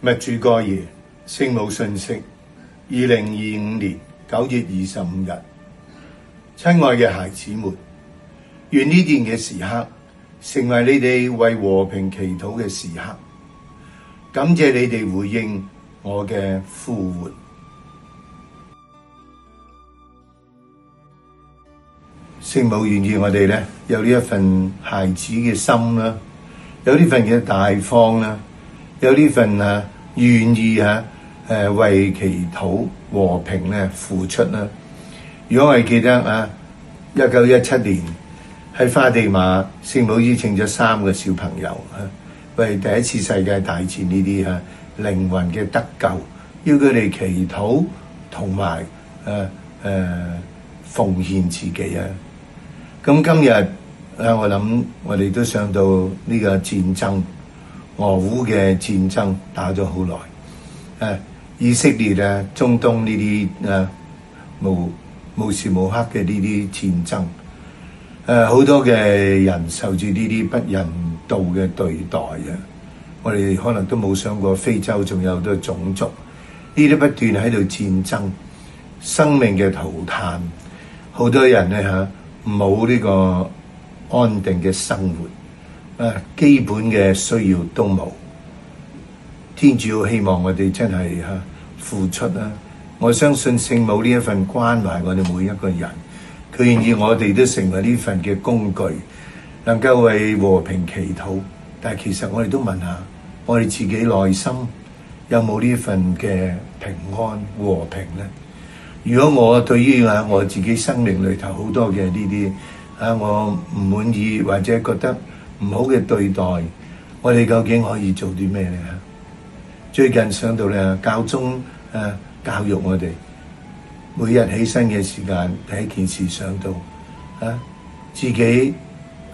默主哥爺聖母信息，2025年9月25日。親愛嘅孩子們，願呢段嘅時刻成為你哋為和平祈禱嘅時刻。感謝你哋回應我嘅呼喚。聖母願意我哋咧有呢一份孩子嘅心啦，有呢份嘅大方啦，有呢份願意為祈禱和平咧付出啦。如果我哋記得1917年喺花地瑪，聖母邀請咗3個小朋友為第一次世界大戰呢啲靈魂嘅得救，要佢哋祈禱同埋奉獻自己啊！咁今日我諗我哋都想到呢個戰爭，俄烏嘅戰爭打咗好耐，以色列中東呢啲無時無刻嘅呢啲戰爭，好多嘅人受住呢啲不人道嘅對待啊！我哋可能都冇想過非洲仲有好多種族，呢啲不斷喺度戰爭，生命嘅塗炭，好多人咧冇呢個安定嘅生活，基本嘅需要都冇。天主希望我哋真係付出啦。我相信聖母呢一份關懷我哋每一個人，佢願意我哋都成為呢份嘅工具，能夠為和平祈禱。但係其實我哋都問下，我哋自己內心有冇呢份嘅平安和平呢？如果我對於我自己生命裏頭好多嘅呢啲我唔滿意或者覺得唔好嘅對待，我哋究竟可以做啲咩呢？最近想到咧，教宗教育我哋每日起身嘅時間，第一件事想到自己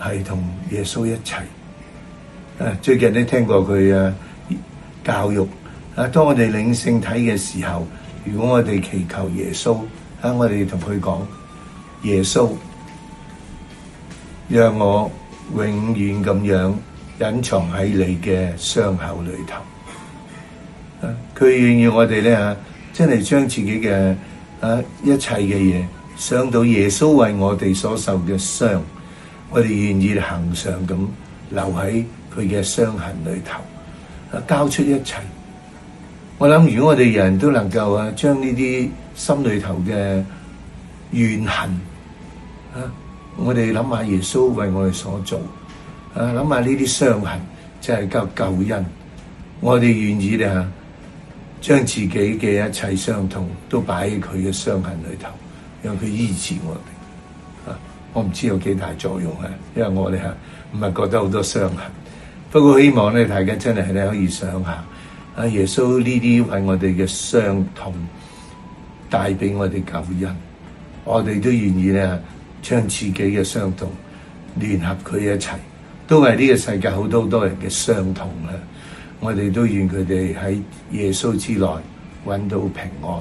係同耶穌一齊。最近都聽過佢教育當我哋領聖體嘅時候，如果我哋祈求耶穌我哋同佢講，耶穌讓我永遠咁樣隱藏喺你嘅傷口裏頭。佢願意我哋咧真係將自己嘅一切嘅嘢想到耶穌為我哋所受嘅傷，我哋願意恆常咁留喺佢嘅傷痕裏頭，交出一切。我諗如果我哋人都能夠將呢啲心裏頭嘅怨恨我哋諗下耶穌為我哋所做，諗下呢啲傷痕就係救恩。我哋願意將自己嘅一切傷痛都擺喺佢嘅傷痕裏頭，讓佢醫治我哋。我唔知有幾大作用因為我哋唔係覺得好多傷痕。不過希望大家真係可以想下，耶穌呢啲為我哋嘅傷痛帶俾我哋救恩，我哋都願意將自己嘅傷痛聯合佢一齊，都係呢個世界好多人嘅傷痛我哋都願佢哋喺耶穌之內揾到平安。